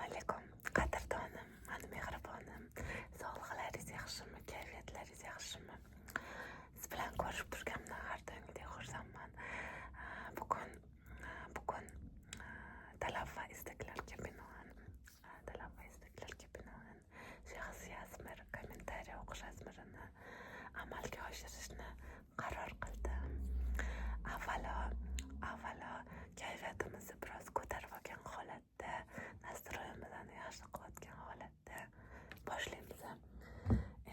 alaykum, qadrdonim, mani mehribonim. Sog'liqlaringiz yaxshimi, kayfiyatlaringiz yaxshimi? Siz bilan ko'rishib turganimdan har doimgidek xursandman. Bugun talab va istaklarga binoan shaxsiy asmir kommentariy o'qish asmirini amalga oshirishni qaror qildim. Avvalo kayfiyatimizni biroz ko'tarib olgan holatda, nastroyimizni yaxshi qilayotgan holatda boshlaymiz.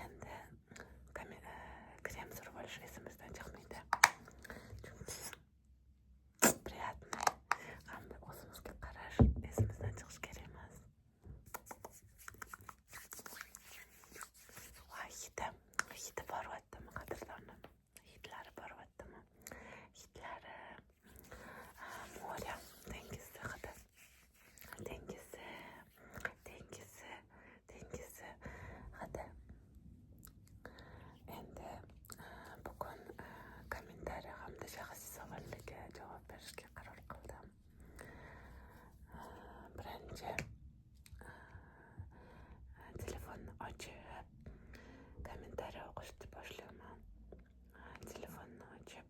Endi krem surib olish esimizdan chiqmaydi. Приятный hamda o'zimizga qarash esimizdan chiqish kerak emas. Hidi boryaptimi qadrdonim? Hidlari boryaptimi? Hidlari mo'ri, dengizi hidi. Dengizi hidi. Endi bugun kommentariy hamda shaxsiy savollarga javob berishga qaror qildim. Birinchi telefonni ochib kommentariy o'qishni boshlayman. Telefonni ochib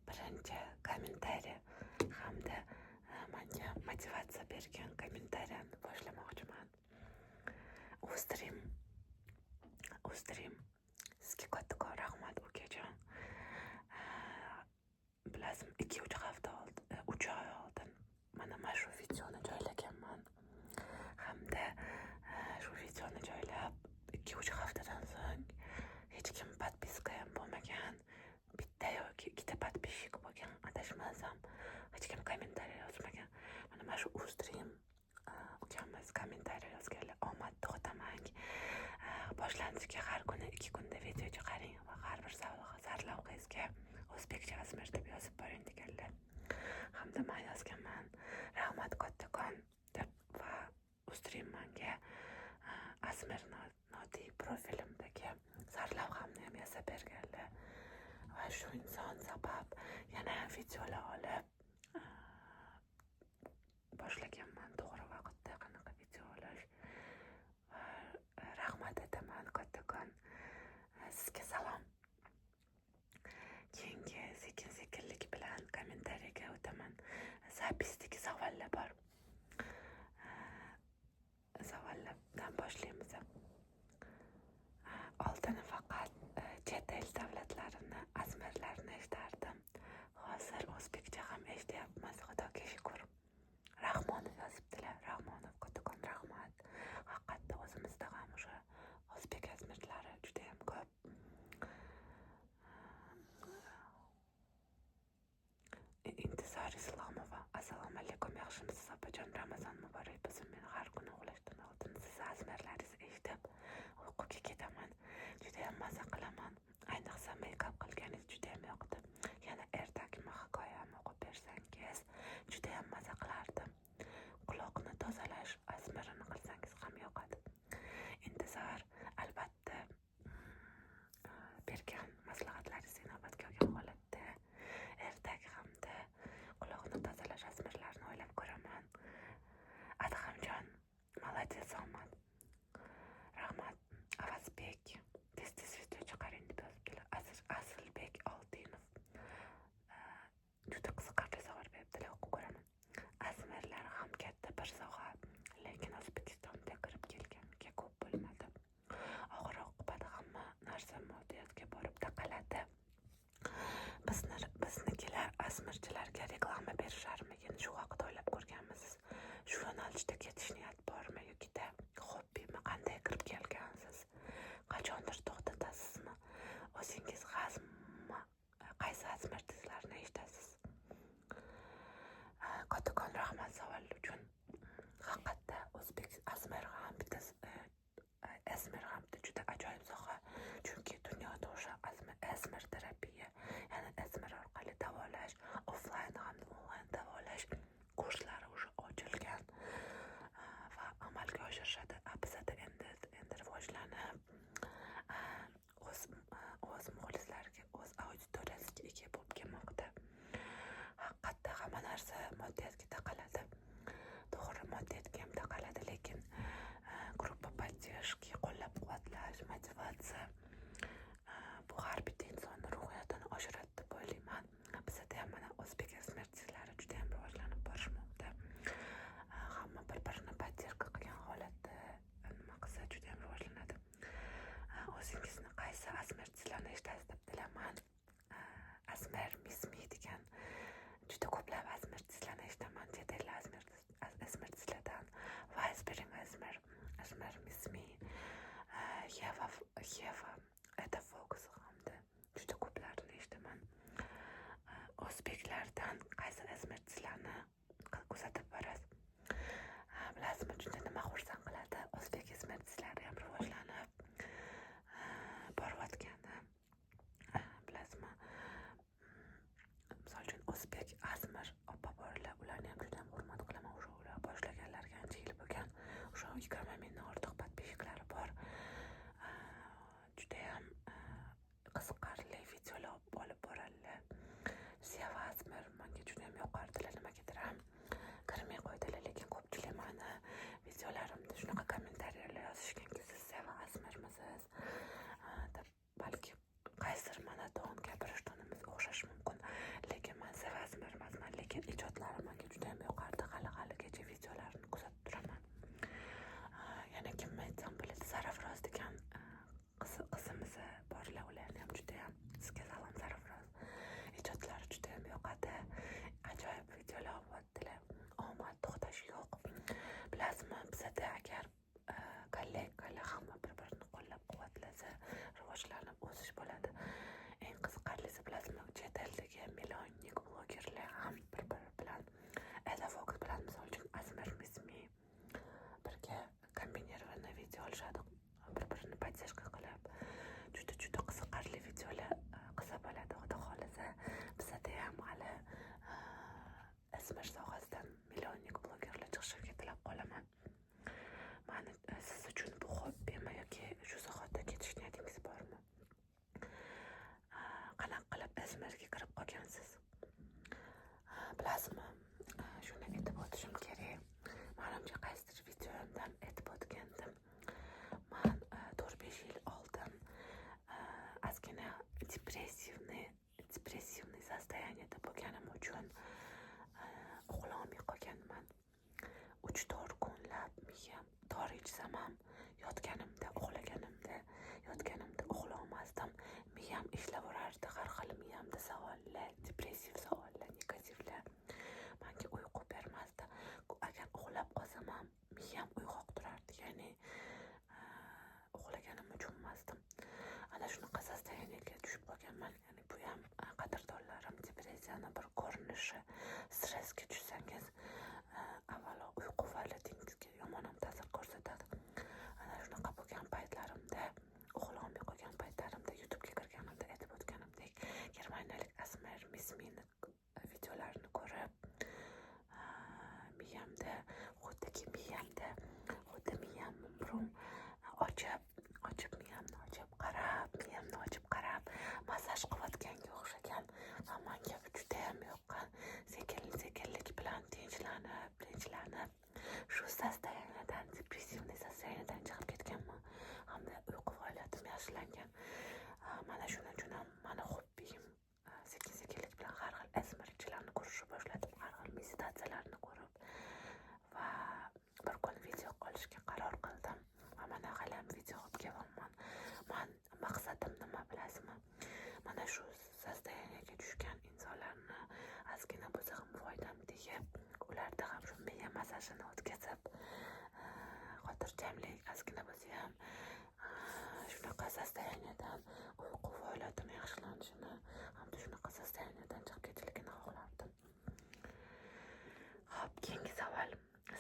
birinchi kommentariy hamda menga motivatsiya bergan kommentariyani boshlamoqchiman. O'zdirim. Sizga kattakon rahmat, ukajon. Bilasizmi, 2-3 hafta oldin, 3 oy oldin mana shu videoni joylaganman. Hamda shu videoni joylab 2-3 haftadan so'ng hech kim podpiska ham bo'lmagan. Bitta yoki ikkita podpисчик bo'lgan, adashmasam. Hech kim kommentariy yozmagan. Mana shu O'zdirim ukamiz kommentariy yozganlar. Omad to'xtamang. Boshlanishiga har kuni 2 kunda video chiqaring va har bir sarlavhangizga o'zbekcha asmir deb yozib boring deganlar. Hamda men yozganman. Rahmat kattakon deb va O'zdirim menga asmir notiy profilimdagi sarlavhamni ham yozib berganlar. Va shu inson sabab yana videolar olib boshlaganman to'g'ri vaqtda qanaqa video olish. Rahmat aytaman kattakon. Sizga salom. Keyingi sekin-sekinlik bilan kommentariyga o'taman. Zapisdagi savollar bor. Savollardan boshlaymiz. Oldin faqat chet el davlatlarini, asmirlarini eshitardim. Hozir o'zbekcha ham eshityapmiz, xudoga shukur. Rahmonov yozibdilar. Rahmonov kattakon rahmat. Haqiqatda o'zimizda ham o'sha o'zbek asmirlari juda ham ko'p. Intizor Islomova. Assalomu alaykum, yaxshimisiz opajon? Ramazon muborak bo'lsin. Men har kuni uxlashdan oldin siz asmirlaringizni eshitib uyquga ketaman. Juda ham maza qilaman. Ayniqsa make-up qilganingiz juda ham yoqdi. Yana ertagi hikoyamni o'qib bersangiz juda ham maza qilardim. Quloqni tozalash asmirini qilsangiz ham yoqadi. Intizor, albatta bergan maslahatlaringizni inobatga olgan holatda ertagi hamda quloqni tozalash asmirlarini o'ylab ko'raman. Adhamjon, молодец, Omad. Rahmat. Avazbek, tez video chiqaring deb yozibdilar. Asilbek Oltinov. Juda qiziqarli savol beribdilar, o'qib ko'raman. Asmirlar ham katta bir soha, lekin O'zbekistonda kirib kelganiga ko'p bo'lmadi. Oxir oqibati hamma narsa moddiyatga borib taqaladi. Biznikilar asmirchilarga reklama berisharmikin, shu haqida o'ylab ko'rganmisiz? Shu yo'nalishda ketish niyat bormi yokida hobbimi? Qanday kirib kelgansiz? Qachondir to'xtatasizmi? O'zingiz qaysi asmir tizlarini eshitasiz? Kattakon rahmat savol uchun. Haqiqatda o'zbek asmir ham juda ajoyib soha. Chunki dunyoda o'sha asmir terapiya, ya'ni asmir orqali davolash, offlayn hamda onlayn davolash bilasizmi, bizada agar kollegalar hamma bir-birini qo'llab-quvvatlasa, rivojlanib o'sish bo'ladi. Eng qiziqarlisi bilasizmi, chet eldagi millionnik blogerlar ham bir-biri bilan Adavox bilan misol uchun Asmer Mismi birga kombinirованный video olishadi, bir-birini поддержка qilib, juda qiziqarli videolar qilsa bo'ladi. Xudo xohlasa, bizada ham hali Asmer sohasidan millionnik blogerlar chiqishiga tilab qolaman. Mani siz uchun bu hobbimi yoki shu sohada ketish niyatingiz bormi? Qanaqa qilib Asmerga kirib qolgansiz? Bilasizmi, shuni aytib o'tishim kerak. Menimcha qaysidir videomdan aytib o'tgandim. Men 4-5 yil oldin ozgina depressivniy состоянияda bo'lganim uchun uxlolmay qolganman. 3-4 kunlab miyam dori ichsam ham yotganimda uxlolmasdim. Miyam ishlaverardi, har xil miyamda savollar, depressiv savollar, negativlar. Menga uyqu bermasdi. Agar uxlab qolsam ham miyam uyg'oq turardi, ya'ni uxlaganimni tushunmasdim. Ana shunaqa sostoyaniyaga tushib qolganman. Ya'ni bu ham qadrdonlarim, depressiyani bir ko'rinishi. Stressga tushsangiz avvalo uyqu faoliyatingizga yomon ham ta'sir ko'rsatadi. Ana shunaqa bo'lgan paytlarimda, uxlolmay qolgan paytlarimda YouTube'ga kirganimda aytib o'tganimdek, germaniyalik Asmer Mismini videolarini ko'rib, miyamda xuddi miyam umrim miyamni ochib qarab massaj qilayotganga o'xshagan va menga judayam yoqqan. Sekinlik bilan tinchlanib shu sostoyaniyadan, depressivniy sostoyaniyadan chiqib ketganman. Hamda uyqu faoliyatim yaxshilangan. Mana shuning uchun ham mani hobbiyim sekinlik bilan har xil asmerchilarni ko'rishni boshladim, har xil meditatsiyalarni ko'rib va bir kun video qilishga qaror qildim. Va mana hali video olib kelyapman. Men maqsadim nima bilasizmi? Mana shu sostoyaniyaga tushgan insonlarni ozgina bo'lsa ham foydam tegib, ularda ham shu miya massajini o'tkazib, xotirjamlik ozgina bo'lsa ham shunaqa sostoyaniyadan uyqu faoliyatim yaxshilanishini, hamda shunaqa sostoyaniyadan chiqib ketishligini xohlardim. Xo'p, keyingi savol.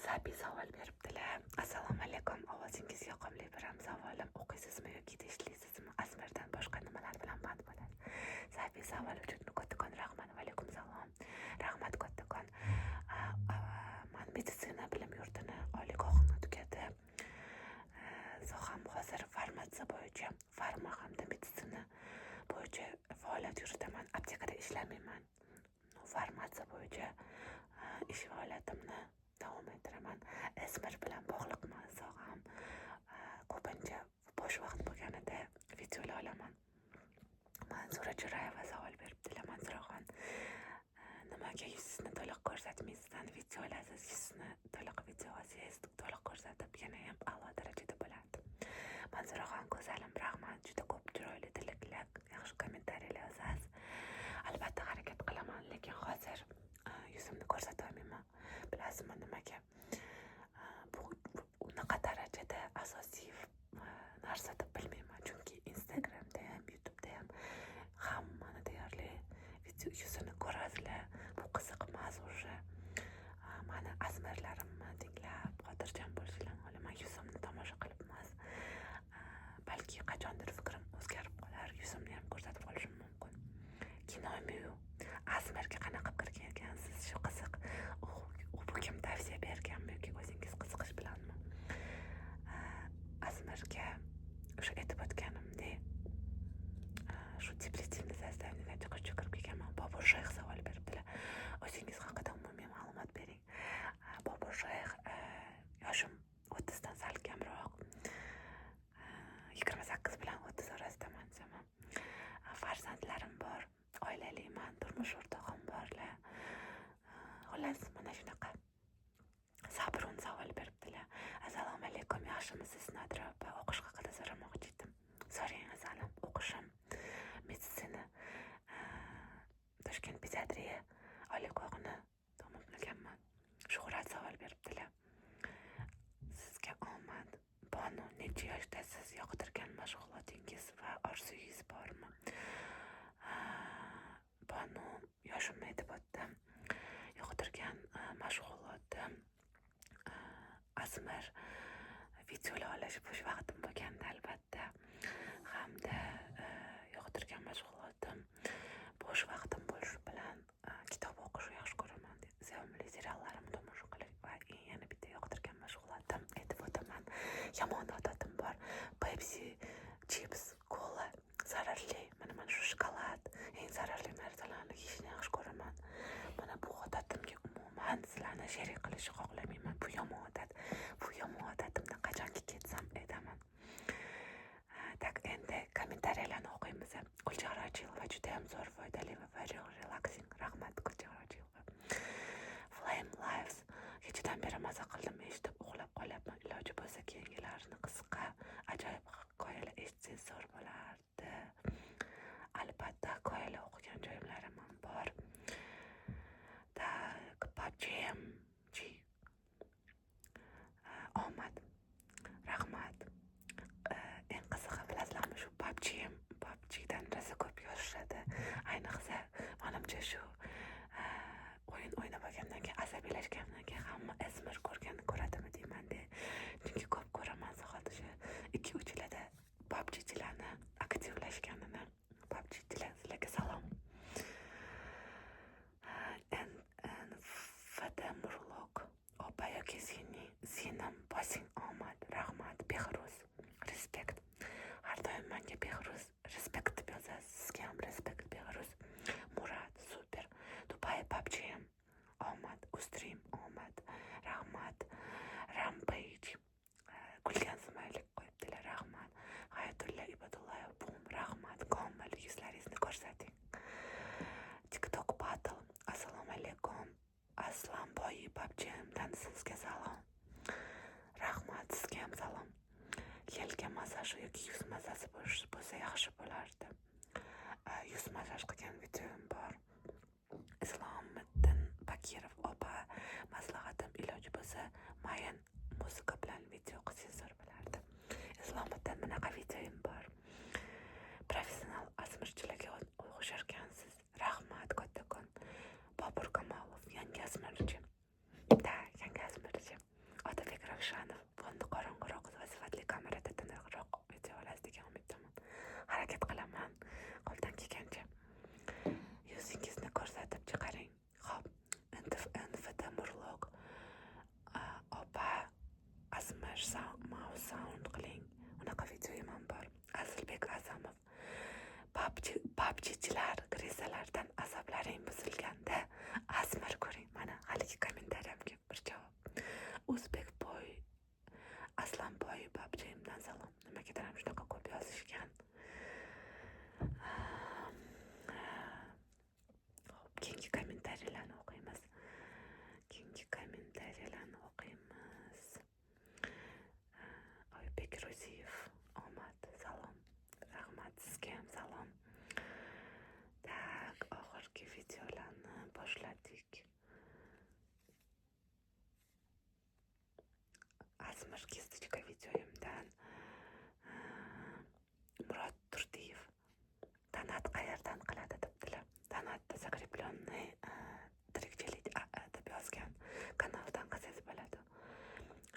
Sabiy savol beribdilar. Assalomu alaykum. Ovozingiz yoqimli. Biram savolim, o'qiysizmi yoki ishlaysizmi? Asmerdan boshqa nimalar bilan band bo'ladi? Sabiy savol uchun kattakon rahmat. Va alaykum salom. Rahmat kattakon. Men meditsina bilim yurtini oliygohini tugatib, soham hozir farmatsiya bo'yicha, farma hamda meditsina bo'yicha faoliyat yuritaman. Aptekada ishlamayman. Farmatsiya bo'yicha ish faoliyatimni davom ettiraman. Asmer bilan bog'liqman soham. Ko'pincha bo'sh vaqt bo'lganida videolar olaman. Mansura Jo'rayeva savol beribdilar. Mansuraxon, nimaga yuzingizni to'liq ko'rsatmaysiz? Video olasiz, yuzingizni to'liq video olsangiz, to'liq ko'rsatib yana ham a'lo darajada bo'lardi. Mansuraxon, go'zalim, rahmat. Juda ko'p chiroyli tilaklar, yaxshi kommentariyalar yozasiz. Albatta harakat qilaman, lekin hozir yuzimni ko'rsata olmayman. Bilasizmi nimaga? Bu unaqa darajada asosiy narsa deb bilmayman, chunki Instagramda ham, YouTube'da ham hammani deyarli video yuzini ko'rasizlar. Bu qiziq emas уже. Mani asmerlarimni tinglab, xotirjam bo'lishinglarni olaman. Yuzimni tomosha qilib emas. Balki qachondir fikrim o'zgarib qolar, yuzimni ham ko'rsatib qolishim mumkin. Kinomi-yu Asmerga qanaqa kirgan ekansiz? Shu qiziq. Bu kim tavsiya berganmi yoki o'zingiz qiziqish bilanmi? Asmerga o'sha aytib o'tganimdek, shu depressivniy sostoyaniyadan chiqish uchun kirib kelganman. Bobur Shayx savol beribdilar. O'zingiz haqida umumiy ma'lumot bering. Bobur Shayx, yoshim 30dan sal kamroq. 28 bilan 30 orasidaman desam. Farzandlarim bor, oilaliman, turmush o'rtog'im borlar. Xullas, mana shunaqa. Sabrun savol beribdilar. Assalomu alaykum, yaxshimisiz? Nadira opa, o'qish haqida so'ramoqchi edim. So'rang, asalim. O'qishim meditsina, Toshkent pediatriya oliygohini tamomlaganman. Shuhrat savol beribdilar. Banu, necha yoshdasiz? Yoqtirgan mashg'ulotingiz va orzungiz bormi? Banu, yoshimni aytib o'tdim. Yoqtirgan mashg'ulotim Asmar videolar olish bo'sh vaqtim bo'lganda albatta, hamda yoqtirgan mashg'ulotim bo'sh vaqtim bo'lishi bilan kitob o'qishni yaxshi ko'raman. Sevimli seriallarimni tomosha qilish va yana bitta yoqtirgan mashg'ulotim aytib o'taman. Yomon odatim bor. Pepsi, chips, kola zararli. Mana shu shokolad eng zararli narsalarni yeyishni yaxshi ko'raman. Mana bu odatimga umuman sizlarni sherik qilishni xohlamayman. Bu yomon odat. Bu yomon odatimdan qachonki ketsam aytaman. Tak, endi kommentariyalarni o'qiymiz. Gulchehra Ochilova judayam zo'r, foydali va relaxing. Rahmat Gulchehra Ochilova. Flame Lives. Kechadan beri maza qildim, eshitib uxlab qolyapman. Iloji bo'lsa keyingilarini qisqa, ajoyib hikoyalar eshitsangiz zo'r bo'lardi. Albatta, hikoyalar o'qigan joylarim ham bor. Omad, rahmat. Eng qizig'i bilasizlarmi, shu PUBGdan rosa ko'p yozishadi. Ayniqsa, menimcha shu o'yin o'ynab olgandan keyin, asabiylashgandan keyin hamma Asmar ko'radimi deyman-da. Chunki ko'p ko'raman soat o'sha 2-3 yilda PUBGchilarni aktivlashganini. PUBGchilar, sizlarga salom. Fatamurlok, opa yoki Sinam Bosin Omad, rahmat, Behruz, respekt. Har doim menga Behruz respekt deb yozasiz. Sizga ham respekt Behruz. Murad, super. Dubai PUBG Omad, Ustream Omad, rahmat. Rampage, kulgan smaylik qo'yibdilar, rahmat. Hayatulla Ibadullayev, bum, rahmat. Komil, yuzlaringizni ko'rsating. TikTok battle, assalomu alaykum. Aslanboy PUBG'dan sizga salom. Rahmat, sizga ham salom. Yelka massaj yoki yuz massasi bo'lsa yaxshi bo'lardi. Yuz massaj qilgan videom bor. Islomiddin Bakirov opa, maslahatim iloji bo'lsa mayin muzika bilan video qilsangiz zo'r bo'lardi. Islomiddin, bunaqa videom bor. Professional asmirchilarga o'xsharkansiz. Rahmat kattakon. Bobur Kamolov, yangi asmirchi. Yangi asmirchi. Otabek Ravshanov, bunday qorong'iroq va sifatli kamerada tiniqroq video olasiz degan umiddaman. Harakat qilaman qo'ldan kelgancha. Yuzingizni ko'rsatib chiqaring. Xo'p, Fatamurlok opa, Asmar sound qiling. Unaqa videoyim ham bor. Azilbek Azamov, PUBGchilar krizalardan asablaring buzilganda Asmar ko'ring. Mana haligi kommentariyamga bir javob. O'zbekboy, Aslanboy PUBG'imdan salom. Nimaga ham shunaqa ko'p yozishgan. Keyingi kommentariyalarni o'qiymiz. Oybek Ro'ziyev, omad, salom. Rahmat, sizga ham salom. Tak, oxirgi videolarni boshladik. Asmar kestichka videoyimdan Murod Turdiyev donat qayerdan qiladi debdilar. Donatda zakreplonni tirikchilik deb yozgan kanaldan qilsangiz bo'ladi.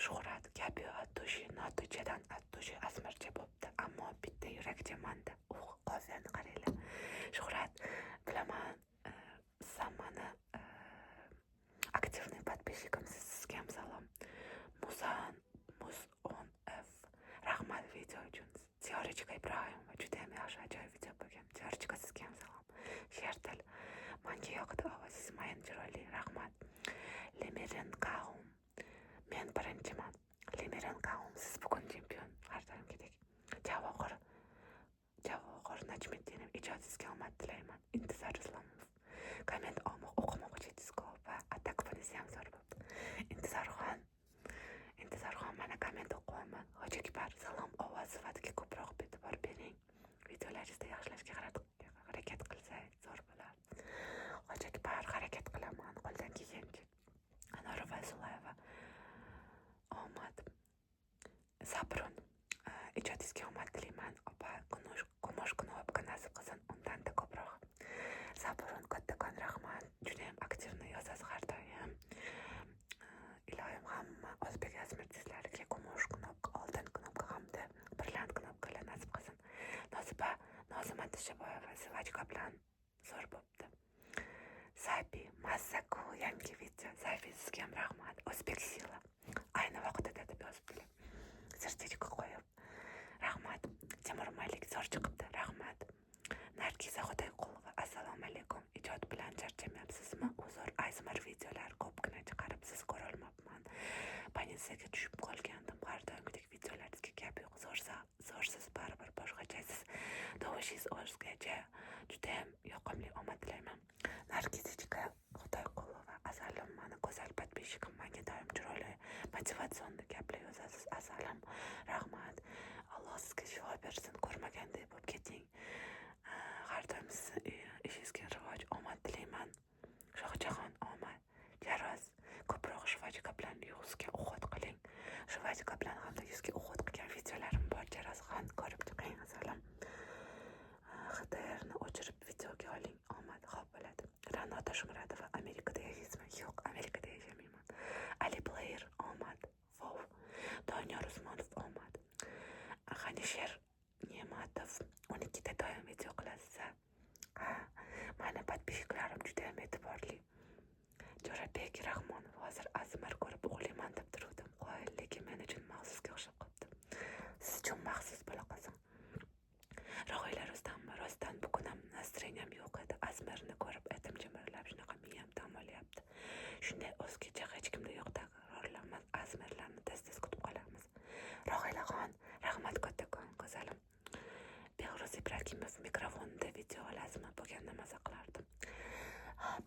Shuhrat gapi attushi notuchadan attushi asmarcha bo'pti, ammo bitta yurakcha manda. Qoziyani qaranglar. Shuhrat, bilaman, sammani aktivniy подписчикimsiz, sizga ham salom. Muz10f, rahmat video uchun. Ziyorachka Ibrohimova, juda ham yaxshi, ajoyib video bo'lgan. Ziyorachka, sizga ham salom. Shertil, menga yoqdi ovozingiz, mayin chiroyli, rahmat. Lemirin Qaum, men birinchiman. Lemirin Qaum, siz bugun chempion, har doimgidek. Javohir Najmiddinov, ijodingizga omad tilayman. Intizor Islomov, komment o'qimoqchi diskov va atak bunisi ham zo'r bo'ldi. Intizorxon, mana komment o'qiyman. Hojiakbar, salom, ovoz sifatiga ko'proq e'tibor bering. Videolaringizni yaxshilashga harakat qilsangiz zo'r bo'lardi. Hojiakbar, harakat qilaman qo'ldan kelgancha. Anora Fayzulayeva, omad. Sabrun, shvochka bilan zo'r bo'pti. Sabi, mazzaku, yangi video. Sabi, sizga ham rahmat. O'zbek sila. Ayni vaqtida deb yozibdilar. Sertifikat qo'yib. Rahmat. Temur Malik zo'r chiqibdi. Rahmat. Nargiza Xudoyqulova, assalomu alaykum. Ijod bilan charchamayapsizmi? Uzr, ASMR videolar ko'pgina chiqaribsiz, ko'ra olmabman. Panisaga tushib qolgandim. Har doimgidek videolaringizga gap yo'q. Zo'rsiz, baribir boshqachasiz. Tovushingiz o'zgacha. Judayam yoqimli, omad tilayman. Nargizaga Xudoyqulova, asalim, mani go'zal podpishchikim, menga doim chiroyli motivatsion gaplar yozasiz. Asalim, rahmat. Alloh sizga shifo bersin. Ko'rmaganday bo'lib keting. Har doim ishingizga rivoj, omad tilayman. Shohjahon, omad. Jaroz, ko'proq shvochka bilan yuzga o'xot qiling. Shvochka bilan hamda yuzga o'xot qilgan videolarim bor. Jarozxon, ko'rib chiqing, asalim. HDRni o'chirib videoga oling, omad. Xo'p bo'ladi. Ra'no Toshmuratova, Amerikada yashaysizmi? Yo'q, Amerikada yashamayman. Ali Player, omad. Wow. Doniyor Usmonov, omad. G'anisher Ne'matov, 12da doim video qilasiz. Mani podpishchiklarim juda ham e'tiborli. Jo'rabek Rahmonov, hozir ASMR ko'rib o'g'layman deb turdim. Qo'y, lekin men uchun maxsusga o'xshab qolibdi. Siz uchun maxsus bo'la qolsin. Rog'iylar Rostdan bugun ham настроением yo'q edi. ASMRni ko'rib etim jimirlab, shunaqa miyam dam olyapti. Shunday o'zgacha hech kimda yo'q takrorlamas. ASMRlarni tez-tez kutib qolamiz. Rog'iylaxon, rahmat kattakon, go'zalim. Behruz Ibragimov, mikrofonda video olasizmi? Bo'lganda maza qilardim.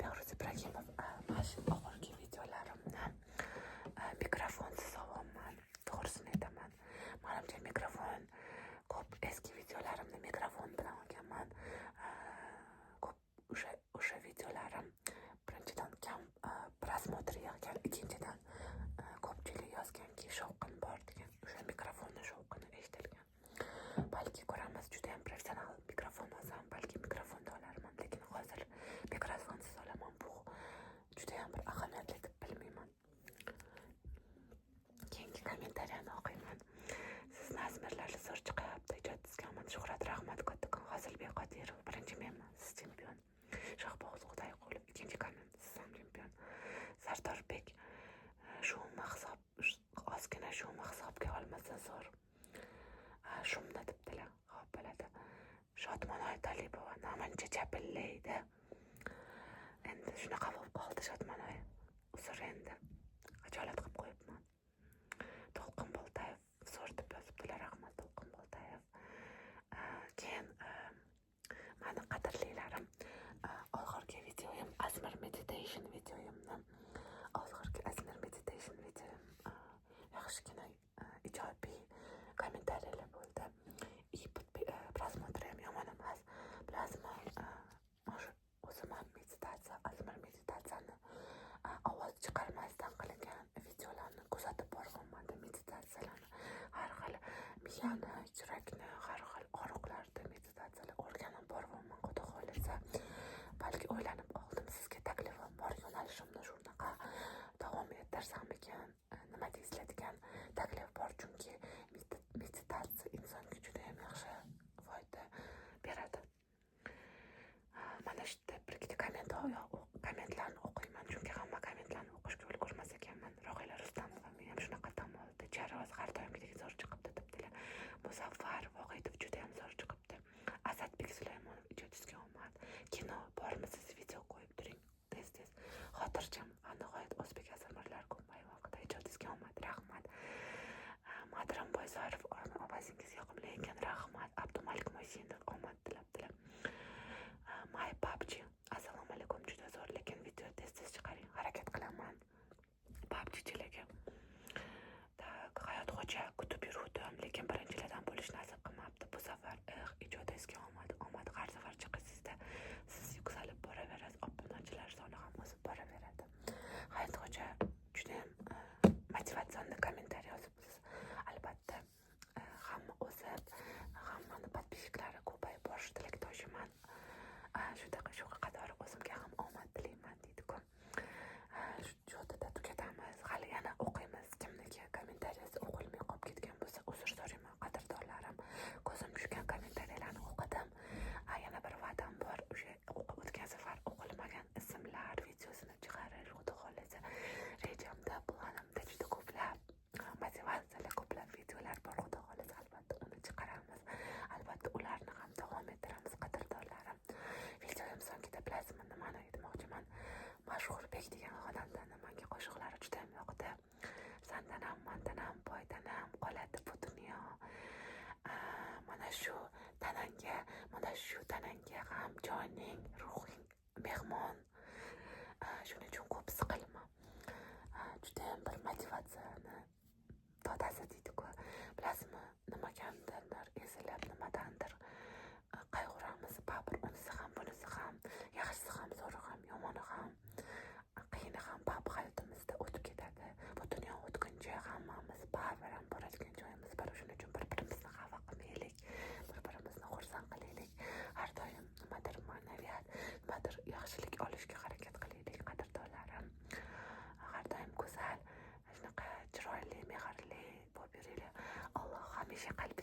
Behruz Ibragimov, mana shu oxirgi videolarimni mikrofonsiz olyapman. To'g'risini aytaman. Menimcha mikrofon ko'p eski videolarimni mikrofon bilan olganman. Ko'p o'sha videolarim birinchidan kam prosmotr yig'gan, ikkinchidan ko'pchilik yozganki shovqin bor degan. O'sha mikrofonni shovqini eshitilgan. Balki ko'ramiz, juda ham professional mikrofon olsam, balki mikrofonda olarman, lekin hozir mikrofonsiz olaman. Bu juda ham bir ahamiyatli deb bilmayman. Keyingi kommentariyani o'qiyman. Sizni ASMRlar zo'r chiqyapti. Ijodingizga omad, shuhrat, rahmat kattakon. Hosilbek Qodirov, birinchi menman, siz chempion. Shohboz Xudoyqulov, ikkinchi komment, siz ham chempion. Sardorbek, ozgina shumi hisobga olmasa zo'r. Shumni debdilar. Xo'p bo'ladi. Shodmonoy Talibova, namancha chapillaydi. Endi shunaqa bo'lib qoldi Shodmonoy. Uzr endi. Ajolat qilib qo'yibman. To'lqin Boltayev, zo'r deb yozibdilar. Rahmat To'lqin Boltayev. Keyin mani qadrlilarim, oxirgi videoyim ASMR meditation videoyimni. Oxirgi ASMR meditation videoyim yaxshigina ijobiy kommentariyalar bo'ldi. Prosmotr ham yomon emas. Bilasizmi, o'zim ham ASMR meditatsiyani ovoz chiqarmasdan qilingan videolarni kuzatib borganman. Meditatsiyalarni har xil miyani, yurakni, har xil og'riqlarni meditatsiyalar o'rganib borganman. Xudo xohlasa, balki o'ylanib qoldim, sizga taklifim bor, yo'nalishimni shunaqa davom ettirsam ekan, nima deyiladigan taklif bor, chunki meditatsiya insonga juda ham yaxshi foyda beradi. Mana shu bir ikkita kommentlarni o'qiyman, chunki hamma kommentlarni o'qishga ulgurmas ekanman. Rog'iylar Rustamova, men ham shunaqa dam oldi. Jaroz har doimgidek zo'r chiqibdi debdilar. Muzaffar Vohidov juda ham zo'r chiqibdi. Asadbek Sulaymonov, ijodingizga omad. Kino bormisiz, video qo'yib turing tez-tez. Xotirjam va nihoyat o'zbek ASMRlar ko'pay vaqtida ijodingizga omad, rahmat. Madram Boyzorov, ovozingiz yoqimli ekan, rahmat. Abdumalik Mo'sinov, omad tilabdilar. My PUBG, assalomu alaykum, juda zo'r, lekin video tez-tez chiqaring, harakat qilaman. PUBGchilarga. Hayot xo'ja kutib yuruvdim, lekin birinchilardan bo'lish nasib qilmabdi. Bu safar ijodingizga omad, har safar chiqishingizda siz yuksalib boraverasiz, obunachilar soni ham o'sib boraveradi. Hayot xo'ja juda ham motivatsion kommentariy yozibsiz. Albatta, hamma o'sib, hammani podpishchiklari ko'payib nimadir yaxshilik olishga harakat qilaylik, qadrdonlarim. Har doim go'zal, shunaqa chiroyli, mehrli bo'lib yuraylik. Alloh hamisha qalbingiz